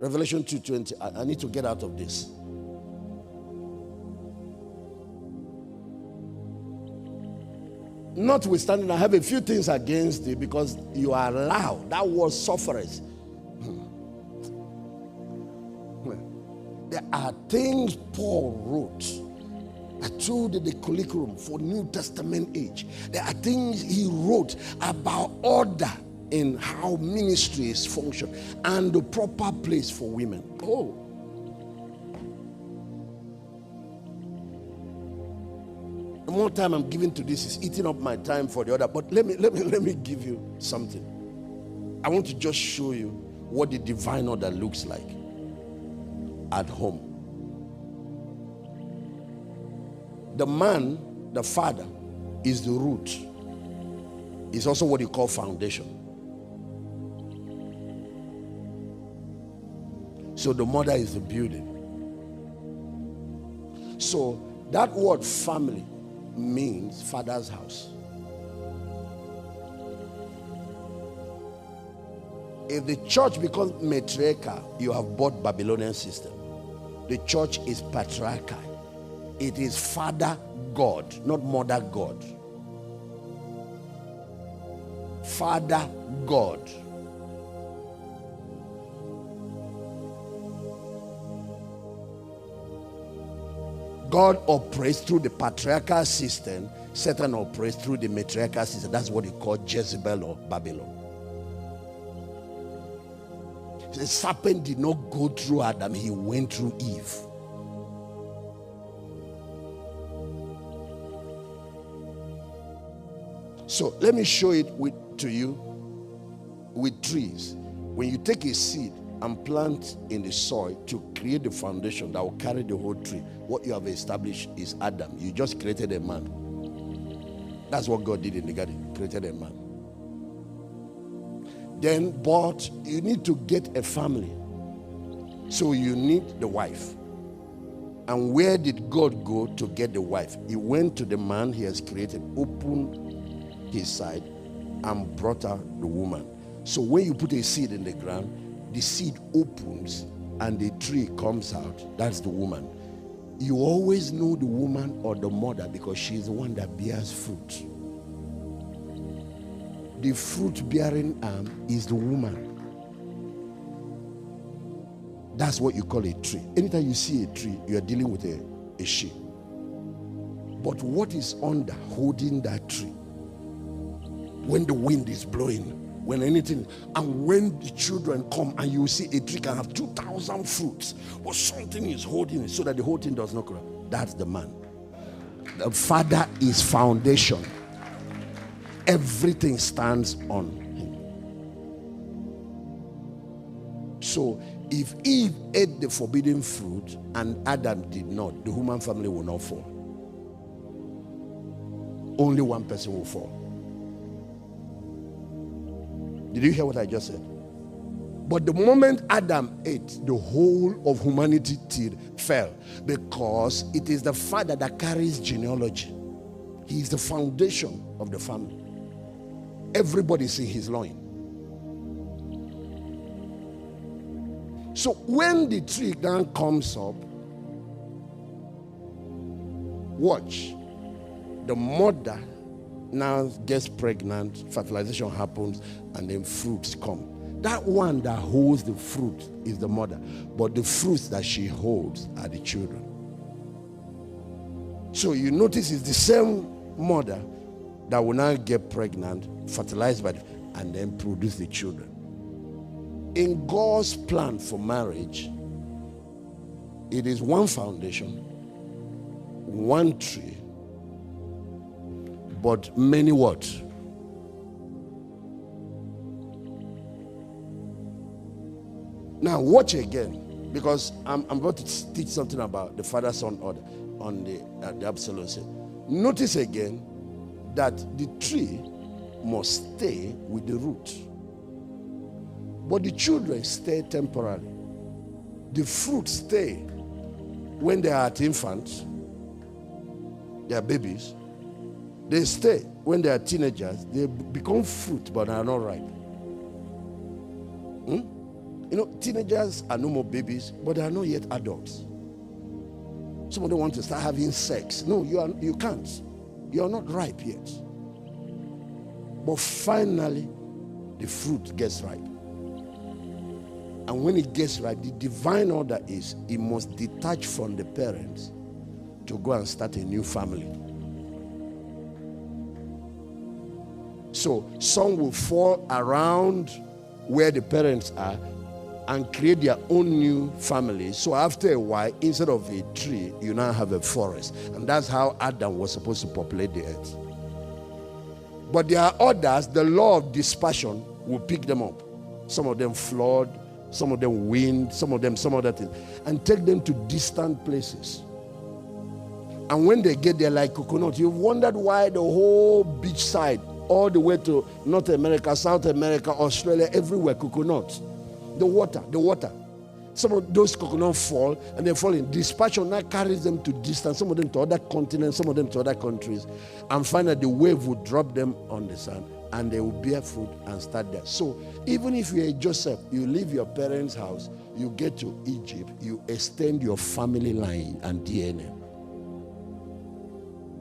Revelation 2:20. I need to get out of this. Notwithstanding, I have a few things against it because you are allowed. That word sufferers. There are things Paul wrote. I told you the curriculum for New Testament age. There are things he wrote about order in how ministries function and the proper place for women. Oh. The more time I'm giving to this is eating up my time for the other. But let me give you something. I want to just show you what the divine order looks like at home. The man, the father, is the root. It's also what you call foundation. So the mother is the building. So that word family means father's house. If the church becomes matriarchal, you have bought Babylonian system. The church is patriarchal. It is Father God, not Mother God. Father God. God operates through the patriarchal system. Satan operates through the matriarchal system. That's what he called Jezebel or Babylon. The serpent did not go through Adam, he went through Eve. So let me show it to you with trees. When you take a seed and plant in the soil to create the foundation that will carry the whole tree, what you have established is Adam. You just created a man. That's what God did in the garden. He created a man. Then, but you need to get a family. So you need the wife. And where did God go to get the wife? He went to the man he has created, opened his side, and brought out the woman. So when you put a seed in the ground, the seed opens and the tree comes out. That's the woman. You always know the woman or the mother because she's the one that bears fruit. The fruit-bearing arm is the woman. That's what you call a tree. Anytime you see a tree, you are dealing with a she. But what is under holding that tree? When the wind is blowing, when anything, and when the children come and you see a tree can have 2,000 fruits, but something is holding it so that the whole thing does not grow. That's the man. The father is foundation. Everything stands on him. So if Eve ate the forbidden fruit and Adam did not, the human family will not fall. Only one person will fall. Did you hear what I just said? But the moment Adam ate, the whole of humanity fell, because it is the father that carries genealogy. He is the foundation of the family. Everybody is in his loin. So when the tree then comes up, watch, the mother now gets pregnant, fertilization happens, and then fruits come. That one that holds the fruit is the mother, but the fruits that she holds are the children. So you notice it's the same mother that will now get pregnant, fertilized by and then produce the children. In God's plan for marriage, it is one foundation, one tree, but many what? Now watch again, because I'm about to teach something about the father-son order on the Absalom. Notice again that the tree must stay with the root, but the children stay temporarily. The fruit stay when they are at infants, they are babies. They stay when they are teenagers. They become fruit but are not ripe. You know, teenagers are no more babies, but they are not yet adults. Some of them want to start having sex. No, you can't. You are not ripe yet. But finally, the fruit gets ripe. And when it gets ripe, the divine order is it must detach from the parents to go and start a new family. So some will fall around where the parents are and create their own new family. So after a while, instead of a tree, you now have a forest. And that's how Adam was supposed to populate the earth. But there are others, the law of dispersion will pick them up. Some of them flood, some of them wind, some of them some other thing, and take them to distant places. And when they get there like coconut, you've wondered why the whole beach side, all the way to North America, South America, Australia, everywhere, coconut. The water. Some of those coconuts fall, and they fall in. Dispersion now carries them to distance, some of them to other continents, some of them to other countries. And finally, the wave will drop them on the sand, and they will bear fruit and start there. So even if you're a Joseph, you leave your parents' house, you get to Egypt, you extend your family line and DNA.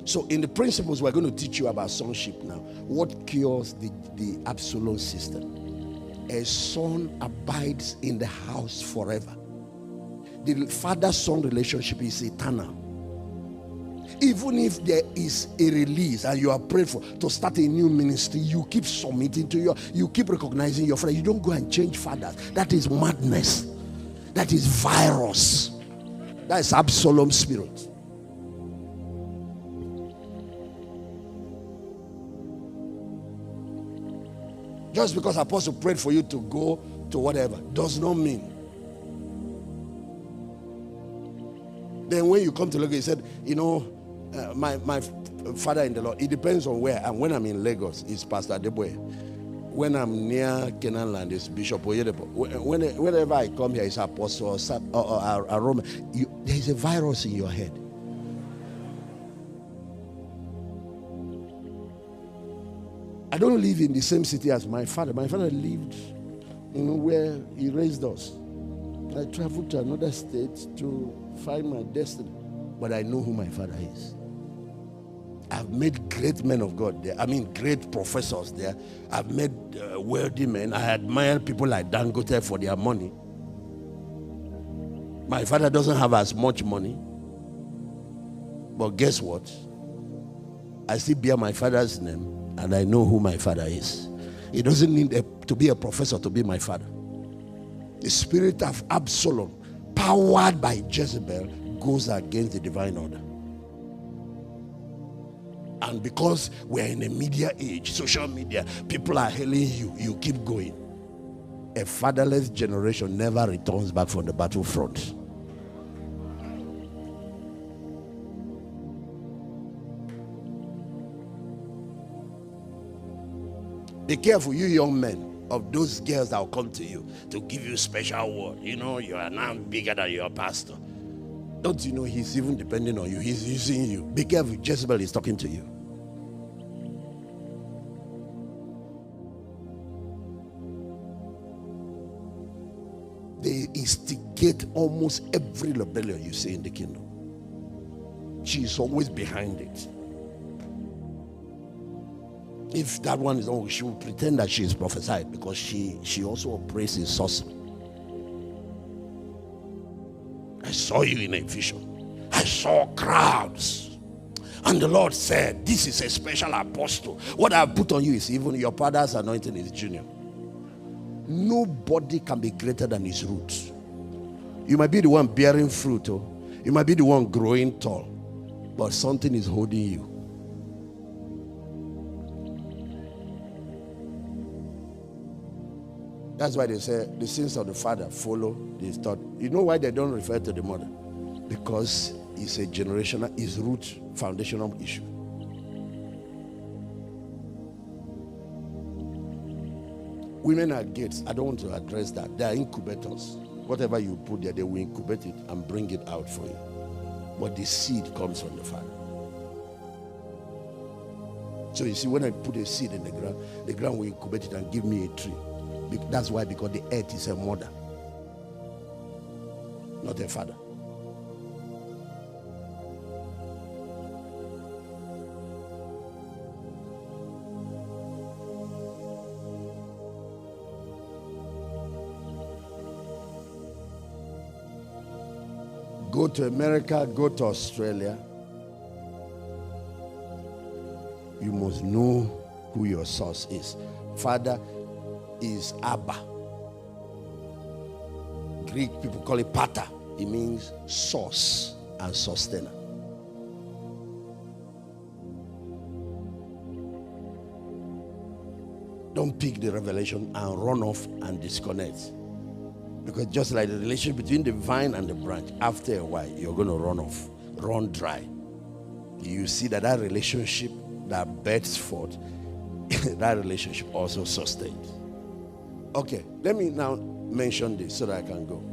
So in the principles, we're going to teach you about sonship now. What cures the Absalom system? A son abides in the house forever. The father-son relationship is eternal. Even if there is a release and you are prayed for to start a new ministry, you keep submitting to you keep recognizing your father. You don't go and change fathers. That is madness. That is virus. That is Absalom spirit. Just because Apostle prayed for you to go to whatever does not mean. Then when you come to Lagos, he said, you know, my father in the Lord, it depends on where. And when I'm in Lagos, it's Pastor Adeboye. When I'm near Canaan Land, it's Bishop Oyedepo. Whenever I come here, it's Apostle or Roman. There is a virus in your head. I don't live in the same city as my father. My father lived, where he raised us. I traveled to another state to find my destiny. But I know who my father is. I've met great men of God there. I mean, great professors there. I've met wealthy men. I admire people like Dangote for their money. My father doesn't have as much money. But guess what? I still bear my father's name. And I know who my father is. He doesn't need to be a professor to be my father. The spirit of Absalom, powered by Jezebel, goes against the divine order. And because we're in a media age, social media, people are hailing you, you keep going. A fatherless generation never returns back from the battlefront. Be careful, you young men, of those girls that will come to you to give you special word. You are now bigger than your pastor. Don't you know he's even depending on you? He's using you. Be careful, Jezebel is talking to you. They instigate almost every rebellion you see in the kingdom. She is always behind it. If that one is wrong, she will pretend that she is prophesied because she also operates in sorcery. I saw you in a vision. I saw crowds. And the Lord said, this is a special apostle. What I put on you is even your father's anointing is junior. Nobody can be greater than his roots. You might be the one bearing fruit. You might be the one growing tall. But something is holding you. That's why they say the sins of the father follow the thought. You know why they don't refer to the mother? Because it's a generational, it's root, foundational issue. Women are gates. I don't want to address that. They are incubators. Whatever you put there, they will incubate it and bring it out for you. But the seed comes from the father. So you see, when I put a seed in the ground will incubate it and give me a tree. That's why, because the earth is a mother. not a father. Go to America, go to Australia. You must know who your source is. Father is Abba. Greek people call it Pater. It means source and sustainer. Don't pick the revelation and run off and disconnect. Because just like the relationship between the vine and the branch, after a while, you're going to run off, run dry. You see that relationship that births forth, that relationship also sustains. Okay, let me now mention this so that I can go.